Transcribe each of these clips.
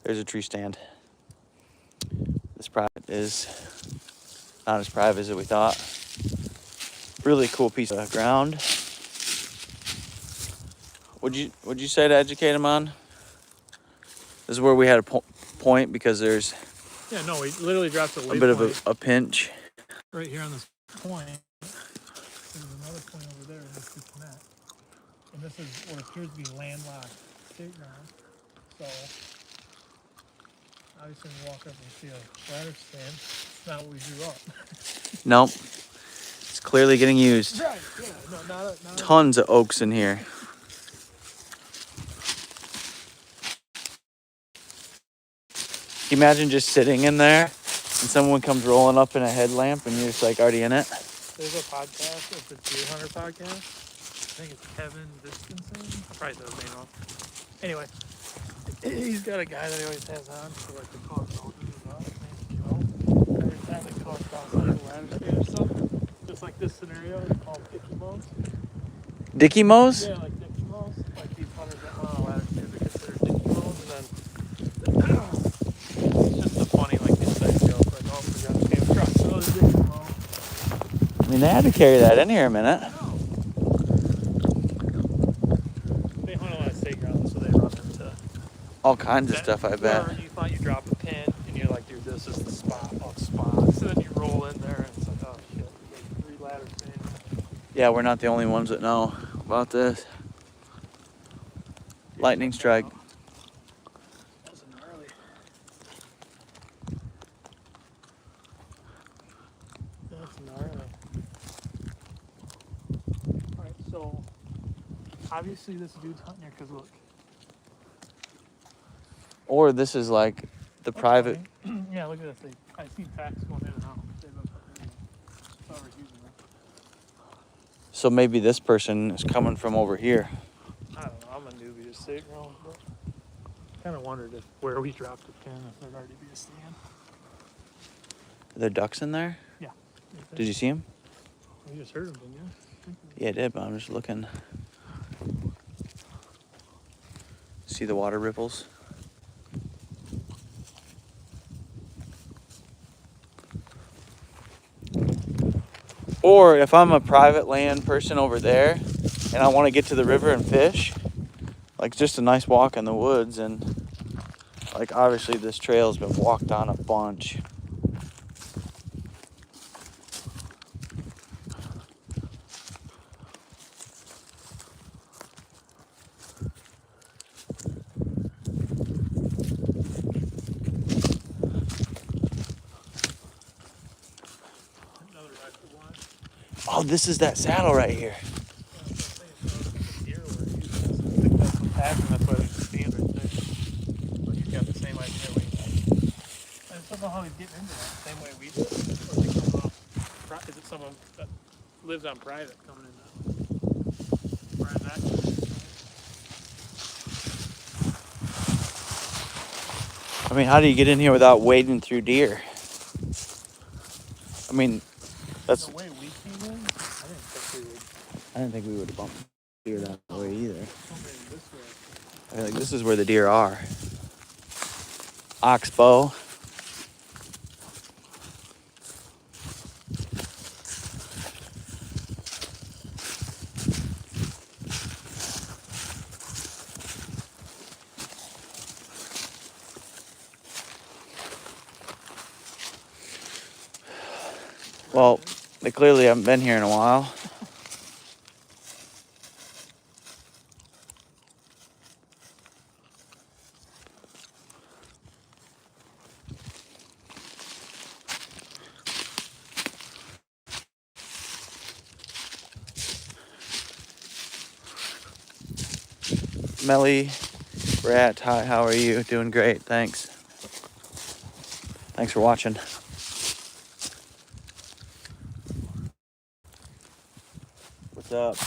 There's a tree stand. This private is not as private as we thought. Really cool piece of ground. Would you say to educate him on? This is where we had a point because there's we literally dropped a bit of a pinch. Right here on this point. There's another point over there, and this could connect. And this is what appears to be landlocked state ground. So obviously when you walk up and see a ladder stand, it's not what we drew up. Nope. It's clearly getting used. Right, yeah. No, not Tons of oaks in here. Can you imagine just sitting in there and someone comes rolling up in a headlamp and you're just like already in it? There's a podcast, it's a deer hunter podcast. I think it's Kevin Vistinson. I probably said his name wrong. Anyway, he's got a guy that he always has on for like the call soldiers and all. His name's Joe. Every time they come across like a ladder stand or something, just like this scenario, they call them Dickie Mows. Dickie Mows? Yeah, like Dickie Mows. Like these hunters that hunt on ladder stands are considered Dickie Mows. And then it's just a funny like inside joke. Like, oh, we got came across another Dickie Mow. I mean, they had to carry that in here a minute. They hunt a lot of state ground, so they run into all kinds of stuff, I bet. You thought you drop a pin, and you're like, dude, this is the spot of spots. So then you roll in there, and it's like, oh shit, we got 3 ladder stands. Yeah, we're not the only ones that know about this. Lightning strike. That's gnarly. That's gnarly. Alright, so obviously this dude's hunting here because look. Or this is like the private. Yeah, look at this. I see packs going in and out. So maybe this person is coming from over here. I don't know. I'm a newbie to state ground, but kind of wondered if where we dropped the pin, if there'd already be a stand. Are there ducks in there? Yeah. Did you see them? You just heard them, didn't you? Yeah, I did, but I'm just looking. See the water ripples? Or if I'm a private land person over there and I want to get to the river and fish, like just a nice walk in the woods, and like obviously this trail's been walked on a bunch. Oh, this is that saddle right here. That's why there's a stand right there. But he's got the same idea we have. I just don't know how he's getting into that same way we do. Or is it coming off? Is it someone that lives on private coming in now? Or is that? I mean, how do you get in here without wading through deer? I mean, that's the way we came in. I didn't think we would have bumped deer that way either. I feel like this is where the deer are. Oxbow. Well, they clearly haven't been here in a while. Melly, Rat, hi, how are you? Doing great, thanks. Thanks for watching. What's up?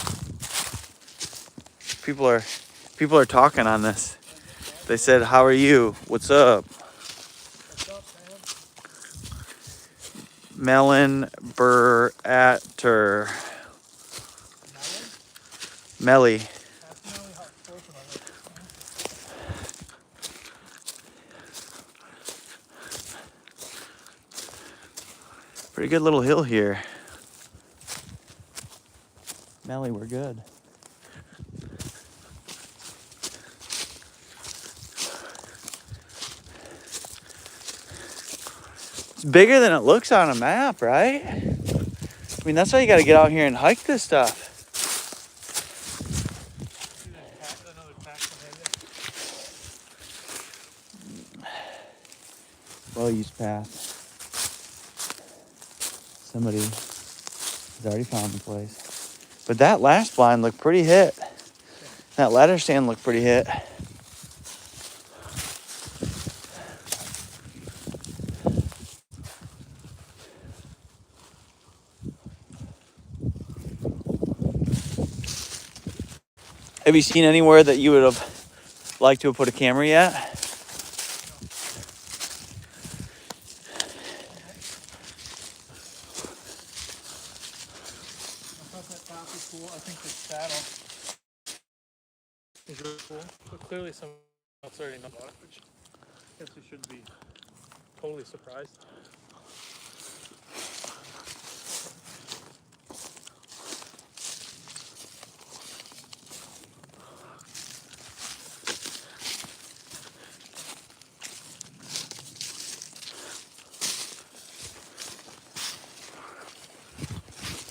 People are talking on this. They said, how are you? What's up? Melon Buratter. Melly. Pretty good little hill here. Melly, we're good. It's bigger than it looks on a map, right? I mean, that's why you got to get out here and hike this stuff. See that pack, another pack behind you? Well used path. Somebody has already found the place. But that last blind looked pretty hit. That ladder stand looked pretty hit. Have you seen anywhere that you would have liked to have put a camera yet? I thought that top was cool. I think the saddle is really cool. But clearly someone else already knows about it, which I guess we should be totally surprised.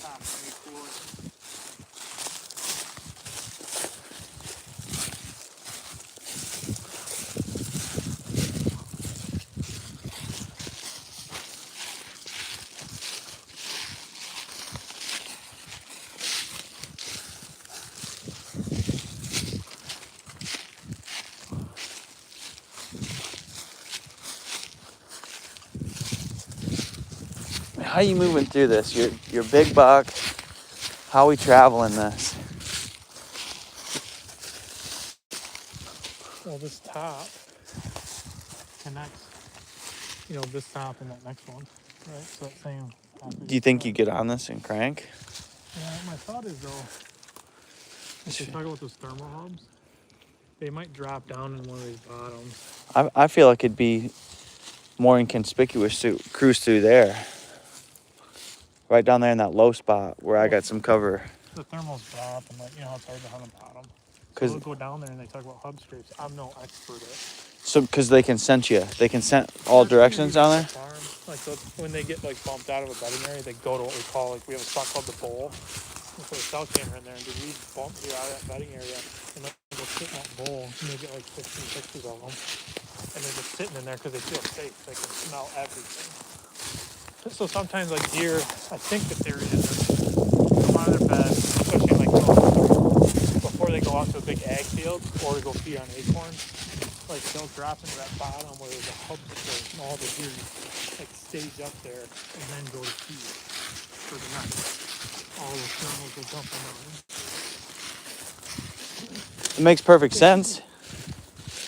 Top's way cooler. How you moving through this? You're big buck. How we traveling this? Well, this top connects, this top and that next one, right? So that same top. Do you think you get on this and crank? Yeah, my thought is though, if they talk about those thermal hubs, they might drop down in one of these bottoms. I feel like it'd be more inconspicuous to cruise through there. Right down there in that low spot where I got some cover. The thermals drop and it's hard to hunt on the bottom. So 'Cause- they'll go down there and they talk about hub scrapes. I'm no expert at. So, because they can sense you. They can scent all directions down there. Farm, when they get bumped out of a bedding area, they go to what we call we have a spot called the bowl. We put a cell camera in there and we bump you out of that bedding area and then they'll sit in that bowl and they get 15 pictures of them. And they're just sitting in there because they feel safe. They can smell everything. So sometimes deer, I think that they're either come out of their bed, especially before they go out to a big ag field or to go feed on acorns. They'll drop into that bottom where there's a hub situation. All the deer stage up there and then go to feed for the night. All the thermals will dump them on. It makes perfect sense.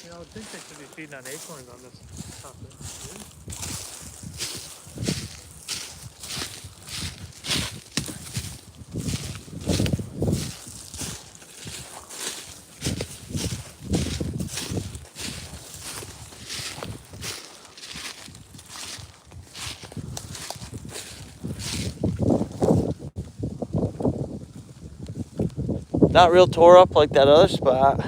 I would think they should be feeding on acorns on this stuff. Not real tore up like that other spot.